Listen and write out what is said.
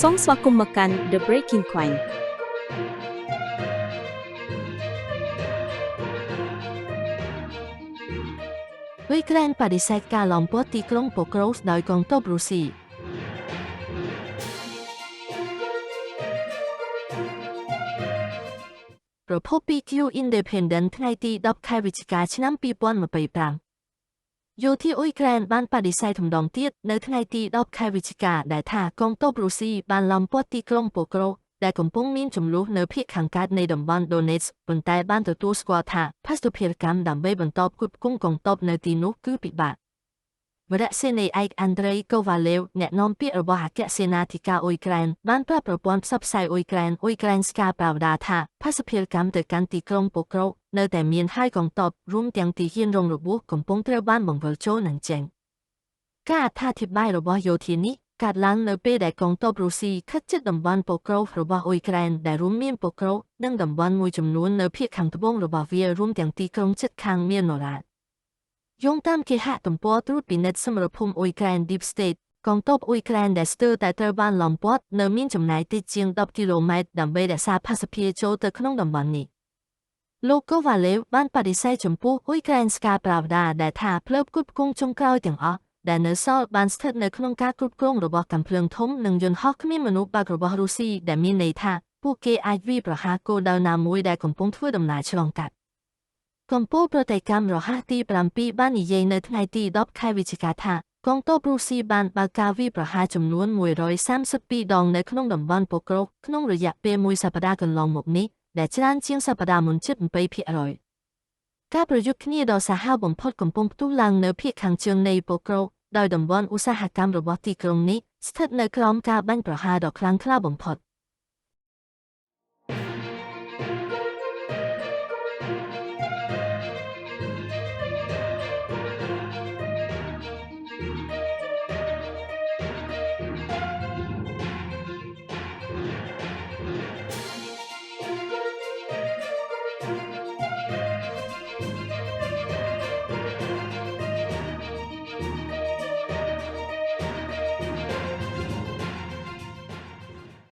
Song Swakumakan The Breaking Coin អ៊ុយក្រែនបដិសេធការឡោមព័ទ្ធទីក្រុងប៉ូក្រូសដោយកងទ័ពរុស្ស៊ីប្រភព PQ Independent ថ្ងៃទី10 ខែវិច្ឆិកាឆ្នាំ2025យោធាអ៊ុយក្រែនបានបដិសេធម្ដងទៀតនៅថ្ងៃទី10 ខែវិច្ឆិកាដែលថាកងទ័ពរុស្ស៊ីបានឡោមព័ទ្ធទីក្រុងប៉ូក្រូសដែលកំពុងមានចំនួននៅភាគខាងកើតនៃតំបន់ Donetsk ប៉ុន្តែបានទទួលស្គាល់ថាផាសុភារកម្មដើម្បីបន្តផ្គត់ផ្គង់កងទ័ពនៅទីនោះគឺពិបាកវរៈសេនីយ៍ឯក Andrei Kovalev អ្នកនាំពាក្យរបស់អគ្គសេនាធិការអ៊ុយក្រែនបានប្រាប់ប្រព័ន្ធផ្សព្វផ្សាយអ៊ុយក្រែន Ukrainska Pravda ថាផាសុភារកម្មទៅកាន់ទីក្រុងប៉ូក្រូសនៅតែមានហើយកងទ័ពរួមទាំងទីហ៊ានរងរបួសកំពុងត្រូវបានបង្វិលចូលនិងចេញការអត្ថាធិប្បាយរបស់យោធានេះកើតឡើងនៅពេលដែលកងទ័ពរុស្ស៊ីខិតជិតតំបន់ប៉ូក្រូសរបស់អ៊ុយក្រែនដែលរួមមានប៉ូក្រូសនិងតំបន់មួយចំនួននៅភាគខាងត្បូងរបស់វារួមទាំងទីក្រុងជិតខាងមានណូរ៉ាតយោងតាមគេហទំព័រត្រួតពិនិត្យសមរភូមិអ៊ុយក្រែន Deep State កងទ័ពអ៊ុយក្រែនដែលស្ទើរតែត្រូវបានឡោមព័ទ្ធនៅមានចម្ងាយតិចជាង10 គីឡូម៉ែត្រដើម្បីរក្សាផាសុភារចូលទៅក្នុងតំបន់នេះលោក Kovalev បានបដិសេធចំពោះ Ukrainska Pravda ដែលថាផ្លូវផ្គត់ផ្គង់ចុងក្រោយទាំងអស់ដែលនៅសល់បានស្ថិតនៅក្នុងការគ្រប់គ្រងរបស់កាំភ្លើងធំនិងយន្តហោះគ្មានមនុស្សបើករបស់រុស្ស៊ីដែលមានន័យថាពួកគេអាចវាយប្រហារគោលដៅណាមួយដែលកំពុងធ្វើដំណើរឆ្លងកាត់កម្ពុជាប្រតិកម្មរហ័សទី7បាននិយាយនៅថ្ងៃទី10 ខែវិច្ឆិកាថាកងទ័ពរុស្ស៊ីបានបើកការវាយប្រហារចំនួន132ដងនៅក្នុងតំបន់ប៉ូក្រូសក្នុងរយៈពេលមួយសប្តាហ៍កន្លងមកនេះដែលច្រើនជាងសប្តាហ៍មុនជិត 20% ការប្រយុទ្ធគ្នាដ៏សាហាវបំផុតកំពុងផ្ទុះឡើងនៅភាគខាងជើងនៃប៉ូក្រូសដោយតំបន់ឧស្សាហកម្មរបស់ទីក្រុងនេះស្ថិតនៅក្រោមការបាញ់ប្រហារដ៏ខ្លាំងក្លាបំផុត